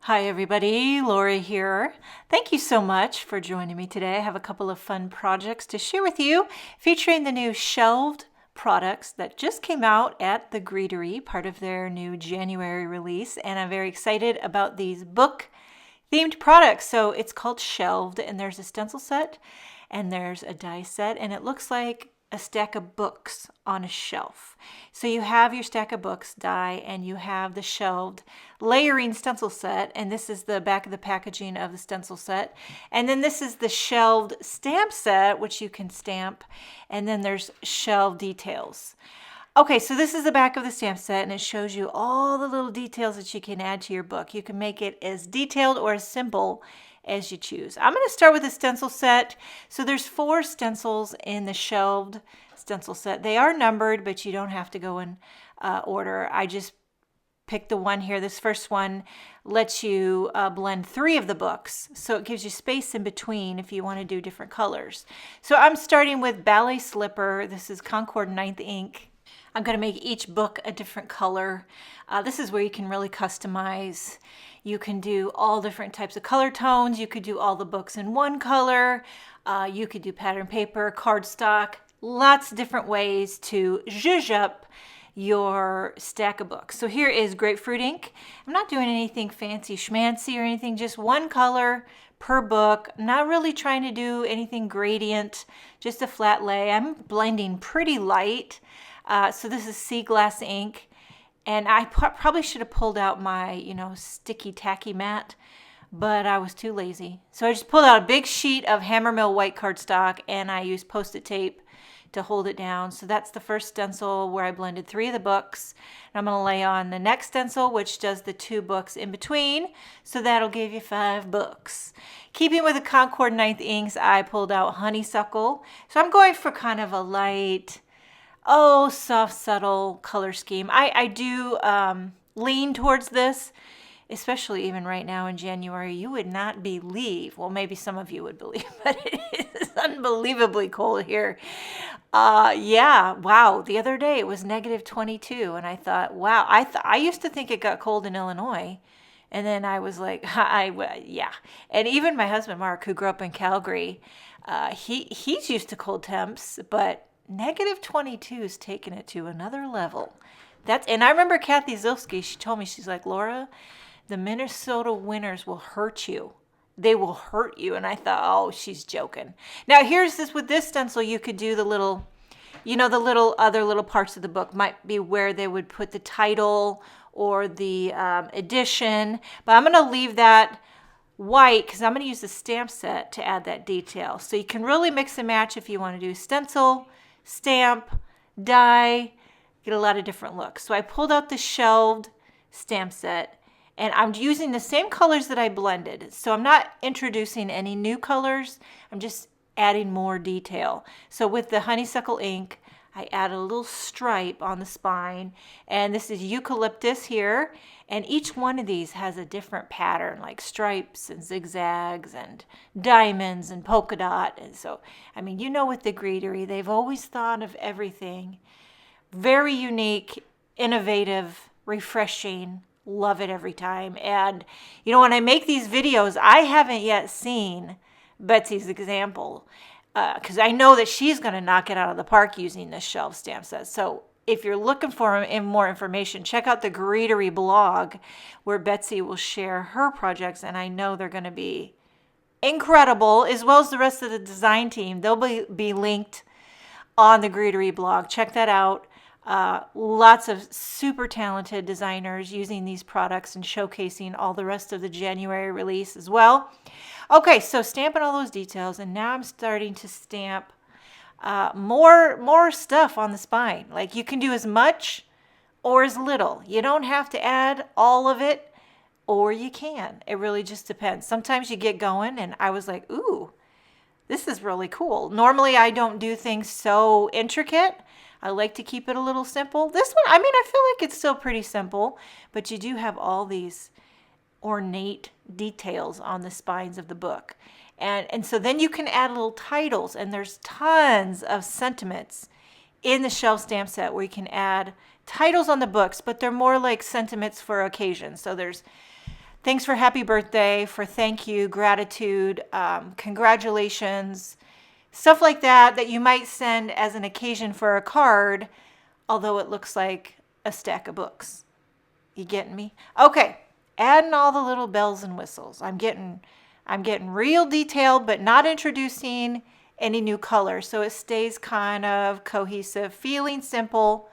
Hi everybody, Lori here. Thank you so much for joining me today. I have a couple of fun projects to share with you featuring the new Shelved products that just came out at the Greetery, part of their new January release, and I'm very excited about these book themed products. So it's called Shelved, and there's a stencil set and there's a die set, and it looks like a stack of books on a shelf. So you have your stack of books die and you have the shelved layering stencil set, and this is the back of the packaging of the stencil set, and then this is the shelved stamp set which you can stamp, and then there's shelved details. Okay, so this is the back of the stamp set and it shows you all the little details that you can add to your book. You can make it as detailed or as simple as you choose. I'm going to start with the stencil set. So there's 4 stencils in the shelved stencil set. They are numbered, but you don't have to go in order. I just picked the one here. This first one lets you blend 3 of the books. So it gives you space in between if you want to do different colors. So I'm starting with Ballet Slipper. This is Concord 9th ink. I'm going to make each book a different color. This is where you can really customize. You can do all different types of color tones. You could do all the books in one color. You could do pattern paper, cardstock, lots of different ways to zhuzh up your stack of books. So here is Grapefruit ink. I'm not doing anything fancy schmancy or anything, just one color per book. Not really trying to do anything gradient, just a flat lay. I'm blending pretty light. So this is Sea Glass ink. And I probably should have pulled out my, sticky tacky mat, but I was too lazy. So I just pulled out a big sheet of Hammermill white cardstock and I used Post-it tape to hold it down. So that's the first stencil where I blended 3 of the books. And I'm going to lay on the next stencil, which does the 2 books in between. So that'll give you 5 books. Keeping with the Concord 9th inks, I pulled out Honeysuckle. So I'm going for kind of a light, soft, subtle color scheme. I do lean towards this, especially even right now in January. You would not believe, well, maybe some of you would believe, but it is unbelievably cold here. Yeah, wow. The other day it was -22, and I thought, wow. I used to think it got cold in Illinois, and then I was like, yeah. And even my husband Mark, who grew up in Calgary, he's used to cold temps, but -22 is taking it to another level. And I remember Kathy Zilski, she told me, she's like, Laura, the Minnesota winters will hurt you. They will hurt you. And I thought, oh, she's joking. Now here's this, with this stencil, you could do the little, the other little parts of the book might be where they would put the title or the edition. But I'm going to leave that white because I'm going to use the stamp set to add that detail. So you can really mix and match if you want to do stencil, stamp, die, get a lot of different looks. So I pulled out the shelved stamp set and I'm using the same colors that I blended. So I'm not introducing any new colors. I'm just adding more detail. So with the Honeysuckle ink, I add a little stripe on the spine, and this is Eucalyptus here, and each one of these has a different pattern, like stripes and zigzags and diamonds and polka dot. And so, with the Greetery, they've always thought of everything very unique, innovative, refreshing. Love it every time. And when I make these videos, I haven't yet seen Betsy's example, because I know that she's going to knock it out of the park using this shelf stamp set. So if you're looking for more information, check out the Greetery blog where Betsy will share her projects, and I know they're going to be incredible, as well as the rest of the design team. They'll be linked on the Greetery blog. Check that out. Lots of super talented designers using these products and showcasing all the rest of the January release as well. Okay, so stamping all those details, and now I'm starting to stamp more stuff on the spine. Like, you can do as much or as little. You don't have to add all of it, or you can. It really just depends. Sometimes you get going, and I was like, ooh, this is really cool. Normally I don't do things so intricate. I like to keep it a little simple. This one, I feel like it's still pretty simple, but you do have all these ornate details on the spines of the book. And so then you can add little titles, and there's tons of sentiments in the shelf stamp set where you can add titles on the books, but they're more like sentiments for occasion. So there's Thanks for happy birthday, for thank you, gratitude, congratulations, stuff like that that you might send as an occasion for a card, although it looks like a stack of books. You getting me? Okay, adding all the little bells and whistles. I'm getting real detailed, but not introducing any new color, so it stays kind of cohesive, feeling simple,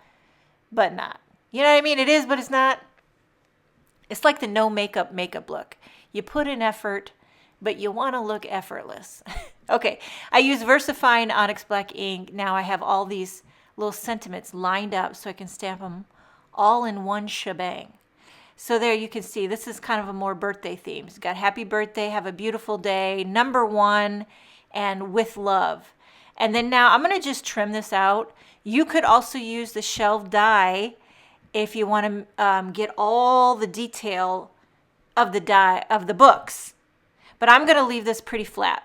but not. You know what I mean? It is, but it's not. It's like the no makeup look. You put in effort, but you want to look effortless. Okay, I use VersaFine ONYX black ink. Now I have all these little sentiments lined up so I can stamp them all in one shebang. So there you can see, this is kind of a more birthday theme. It's got happy birthday, have a beautiful day, #1, and with love. And then now I'm going to just trim this out. You could also use the Shelved Die if you want to get all the detail of the die of the books. But I'm going to leave this pretty flat.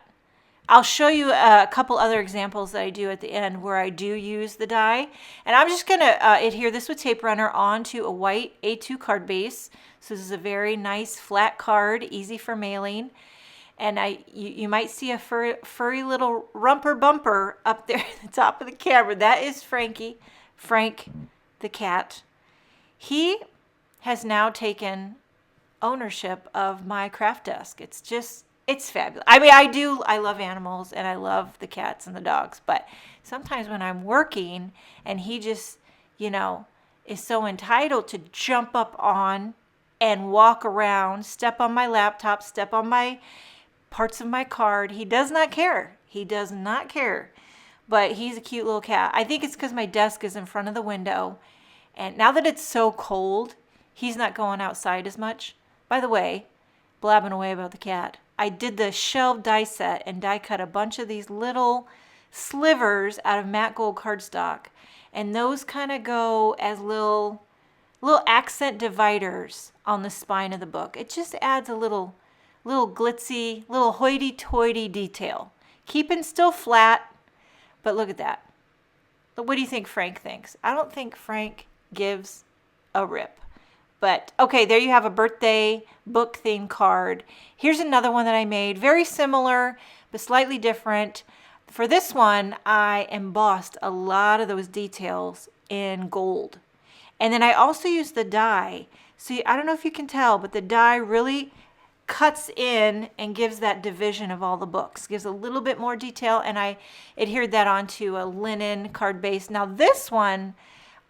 I'll show you a couple other examples that I do at the end where I do use the die. And I'm just going to adhere this with tape runner onto a white A2 card base. So this is a very nice flat card, easy for mailing. And you might see a furry little rumper bumper up there at the top of the camera. That is Frank the cat. He has now taken ownership of my craft desk. It's fabulous. I mean, I love animals and I love the cats and the dogs, but sometimes when I'm working and he just, is so entitled to jump up on and walk around, step on my laptop, step on my parts of my card, he does not care. He does not care, but he's a cute little cat. I think it's because my desk is in front of the window, and now that it's so cold, he's not going outside as much. By the way, blabbing away about the cat, I did the Shelved Die set and die cut a bunch of these little slivers out of matte gold cardstock, and those kind of go as little accent dividers on the spine of the book. It just adds a little glitzy, little hoity-toity detail. Keeping still flat, but look at that. But what do you think Frank thinks? I don't think Frank gives a rip. But okay, there you have a birthday book themed card. Here's another one that I made, very similar, but slightly different. For this one, I embossed a lot of those details in gold. And then I also used the die. So I don't know if you can tell, but the die really cuts in and gives that division of all the books. Gives a little bit more detail, and I adhered that onto a linen card base. Now this one,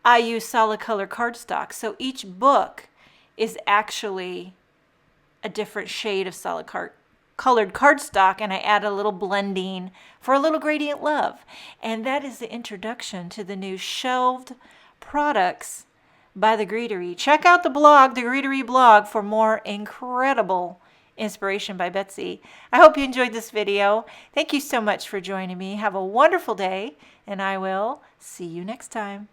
I use solid color cardstock. So each book is actually a different shade of solid colored cardstock, and I add a little blending for a little gradient love. And that is the introduction to the new Shelved products by the Greetery. Check out the blog, the Greetery blog, for more incredible inspiration by Betsy. I hope you enjoyed this video. Thank you so much for joining me. Have a wonderful day, and I will see you next time.